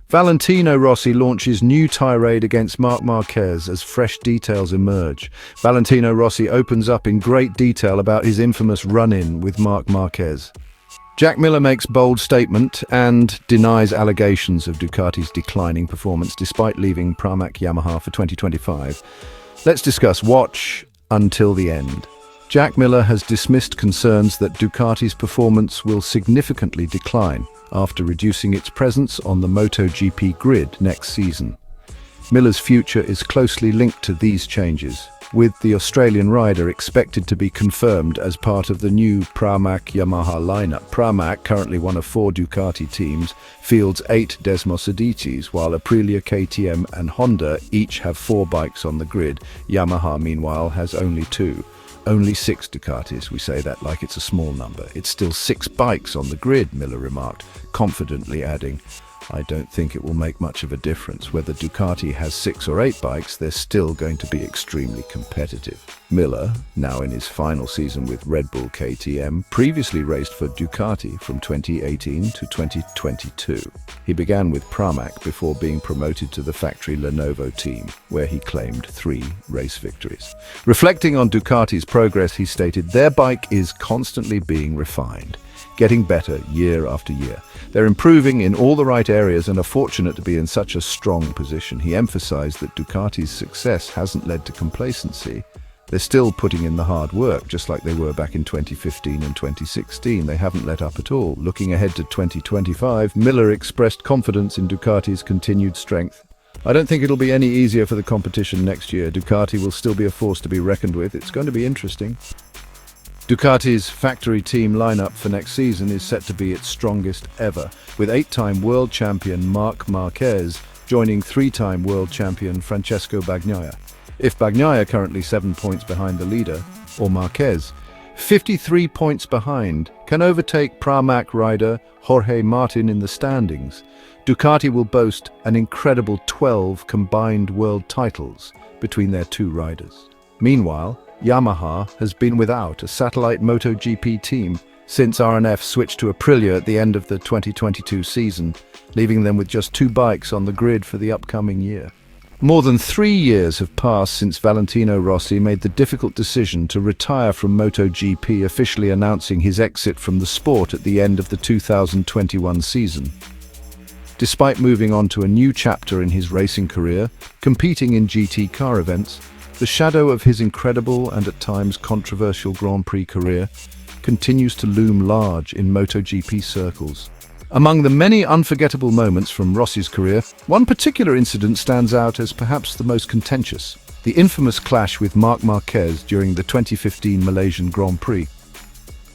Valentino Rossi launches new tirade against Marc Marquez as fresh details emerge. Valentino Rossi opens up in great detail about his infamous run-in with Marc Marquez. Jack Miller makes bold statement and denies allegations of Ducati's declining performance despite leaving Pramac Yamaha for 2025. Let's discuss watch until the end. Jack Miller has dismissed concerns that Ducati's performance will significantly decline after reducing its presence on the MotoGP grid next season. Miller's future is closely linked to these changes, with the Australian rider expected to be confirmed as part of the new Pramac Yamaha lineup. Pramac, currently one of 4 Ducati teams, fields 8 Desmosedicis, while Aprilia, KTM and Honda each have 4 bikes on the grid. Yamaha, meanwhile, has only 2. Only 6 Ducatis. We say that like it's a small number. It's still 6 bikes on the grid, Miller remarked, confidently adding, "I don't think it will make much of a difference. Whether Ducati has 6 or 8 bikes, they're still going to be extremely competitive." Miller, now in his final season with Red Bull KTM, previously raced for Ducati from 2018 to 2022. He began with Pramac before being promoted to the factory Lenovo team, where he claimed 3 race victories. Reflecting on Ducati's progress, he stated, "Their bike is constantly being refined, getting better year after year. They're improving in all the right areas and are fortunate to be in such a strong position." He emphasized that Ducati's success hasn't led to complacency. They're still putting in the hard work, just like they were back in 2015 and 2016. They haven't let up at all. Looking ahead to 2025, Miller expressed confidence in Ducati's continued strength. "I don't think it'll be any easier for the competition next year. Ducati will still be a force to be reckoned with. It's going to be interesting." Ducati's factory team lineup for next season is set to be its strongest ever, with 8-time world champion Marc Marquez joining 3-time world champion Francesco Bagnaia. If Bagnaia, currently 7 points behind the leader, or Marquez, 53 points behind, can overtake Pramac rider Jorge Martin in the standings, Ducati will boast an incredible 12 combined world titles between their 2 riders. Meanwhile, Yamaha has been without a satellite MotoGP team since RNF switched to Aprilia at the end of the 2022 season, leaving them with just 2 bikes on the grid for the upcoming year. More than 3 years have passed since Valentino Rossi made the difficult decision to retire from MotoGP, officially announcing his exit from the sport at the end of the 2021 season. Despite moving on to a new chapter in his racing career, competing in GT car events, the shadow of his incredible and at times controversial Grand Prix career continues to loom large in MotoGP circles. Among the many unforgettable moments from Rossi's career, one particular incident stands out as perhaps the most contentious: the infamous clash with Marc Marquez during the 2015 Malaysian Grand Prix.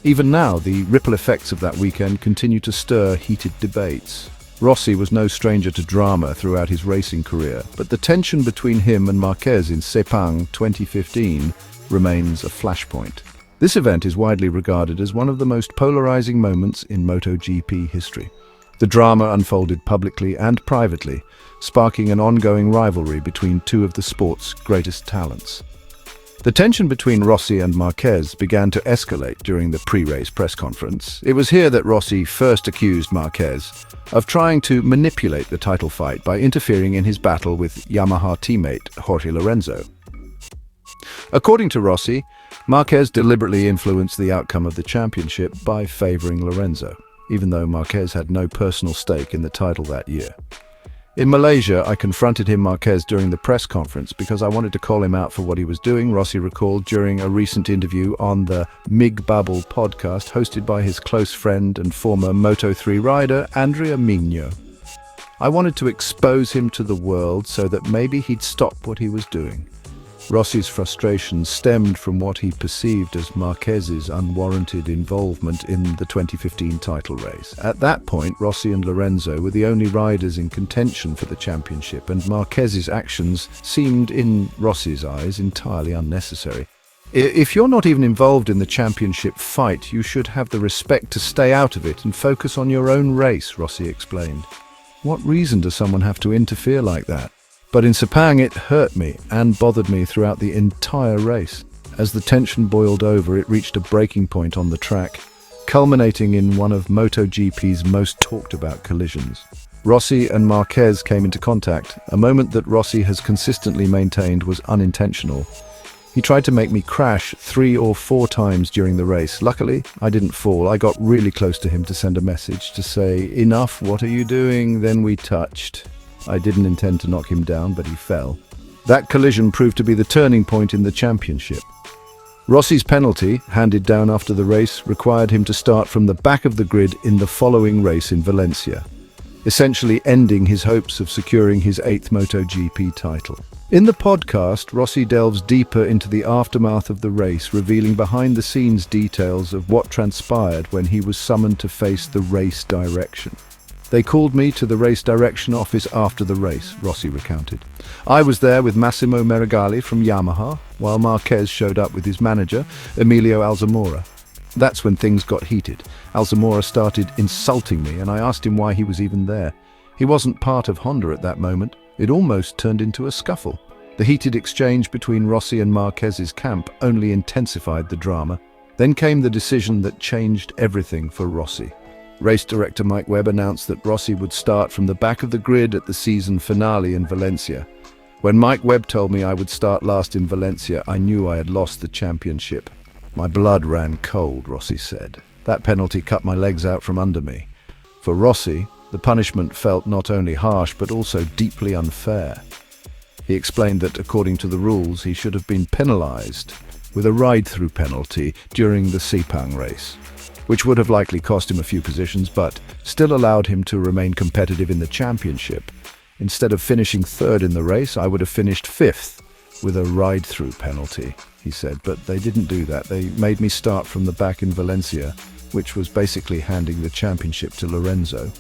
Even now, the ripple effects of that weekend continue to stir heated debates. Rossi was no stranger to drama throughout his racing career, but the tension between him and Marquez in Sepang 2015 remains a flashpoint. This event is widely regarded as one of the most polarizing moments in MotoGP history. The drama unfolded publicly and privately, sparking an ongoing rivalry between 2 of the sport's greatest talents. The tension between Rossi and Marquez began to escalate during the pre-race press conference. It was here that Rossi first accused Marquez of trying to manipulate the title fight by interfering in his battle with Yamaha teammate Jorge Lorenzo. According to Rossi, Marquez deliberately influenced the outcome of the championship by favoring Lorenzo, even though Marquez had no personal stake in the title that year. "In Malaysia, I confronted him, Marquez, during the press conference because I wanted to call him out for what he was doing," Rossi recalled during a recent interview on the Mig Bubble podcast hosted by his close friend and former Moto3 rider, Andrea Migno. "I wanted to expose him to the world so that maybe he'd stop what he was doing." Rossi's frustration stemmed from what he perceived as Marquez's unwarranted involvement in the 2015 title race. At that point, Rossi and Lorenzo were the only riders in contention for the championship, and Marquez's actions seemed, in Rossi's eyes, entirely unnecessary. "If you're not even involved in the championship fight, you should have the respect to stay out of it and focus on your own race," Rossi explained. "What reason does someone have to interfere like that? But in Sepang, it hurt me and bothered me throughout the entire race. As the tension boiled over, it reached a breaking point on the track, culminating in one of MotoGP's most talked about collisions." Rossi and Marquez came into contact, a moment that Rossi has consistently maintained was unintentional. He tried to make me crash 3 or 4 times during the race. Luckily, I didn't fall. I got really close to him to send a message to say, "Enough, what are you doing?" Then we touched. I didn't intend to knock him down, but he fell. That collision proved to be the turning point in the championship. Rossi's penalty, handed down after the race, required him to start from the back of the grid in the following race in Valencia, essentially ending his hopes of securing his 8th MotoGP title. In the podcast, Rossi delves deeper into the aftermath of the race, revealing behind-the-scenes details of what transpired when he was summoned to face the race direction. "They called me to the race direction office after the race," Rossi recounted. "I was there with Massimo Meregali from Yamaha, while Marquez showed up with his manager, Emilio Alzamora. That's when things got heated. Alzamora started insulting me, and I asked him why he was even there. He wasn't part of Honda at that moment. It almost turned into a scuffle. The heated exchange between Rossi and Marquez's camp only intensified the drama. Then came the decision that changed everything for Rossi. Race director Mike Webb announced that Rossi would start from the back of the grid at the season finale in Valencia. When Mike Webb told me I would start last in Valencia, I knew I had lost the championship. My blood ran cold," Rossi said. "That penalty cut my legs out from under me." For Rossi, the punishment felt not only harsh but also deeply unfair. He explained that according to the rules, he should have been penalized with a ride-through penalty during the Sepang race, which would have likely cost him a few positions but still allowed him to remain competitive in the championship. "Instead of finishing 3rd in the race, I would have finished 5th with a ride-through penalty," he said. "But they didn't do that. They made me start from the back in Valencia, which was basically handing the championship to Lorenzo."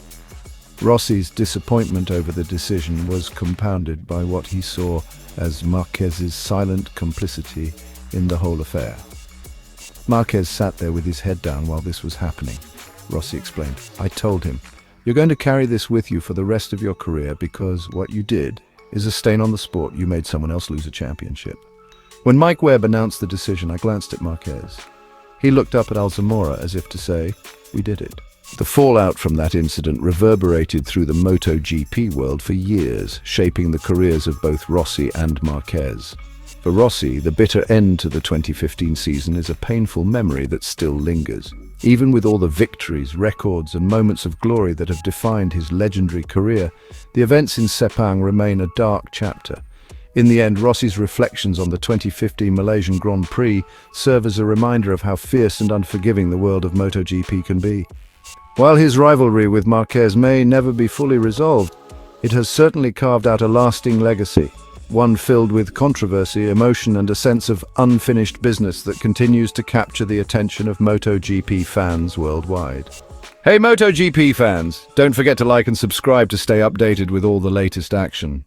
Rossi's disappointment over the decision was compounded by what he saw as Marquez's silent complicity in the whole affair. "Marquez sat there with his head down while this was happening," Rossi explained. "I told him, 'You're going to carry this with you for the rest of your career because what you did is a stain on the sport. You made someone else lose a championship.'" When Mike Webb announced the decision, I glanced at Marquez. He looked up at Alzamora as if to say, "We did it." The fallout from that incident reverberated through the MotoGP world for years, shaping the careers of both Rossi and Marquez. For Rossi, the bitter end to the 2015 season is a painful memory that still lingers. Even with all the victories, records, and moments of glory that have defined his legendary career, the events in Sepang remain a dark chapter. In the end, Rossi's reflections on the 2015 Malaysian Grand Prix serve as a reminder of how fierce and unforgiving the world of MotoGP can be. While his rivalry with Marquez may never be fully resolved, it has certainly carved out a lasting legacy, one filled with controversy, emotion, and a sense of unfinished business that continues to capture the attention of MotoGP fans worldwide. Hey MotoGP fans, don't forget to like and subscribe to stay updated with all the latest action.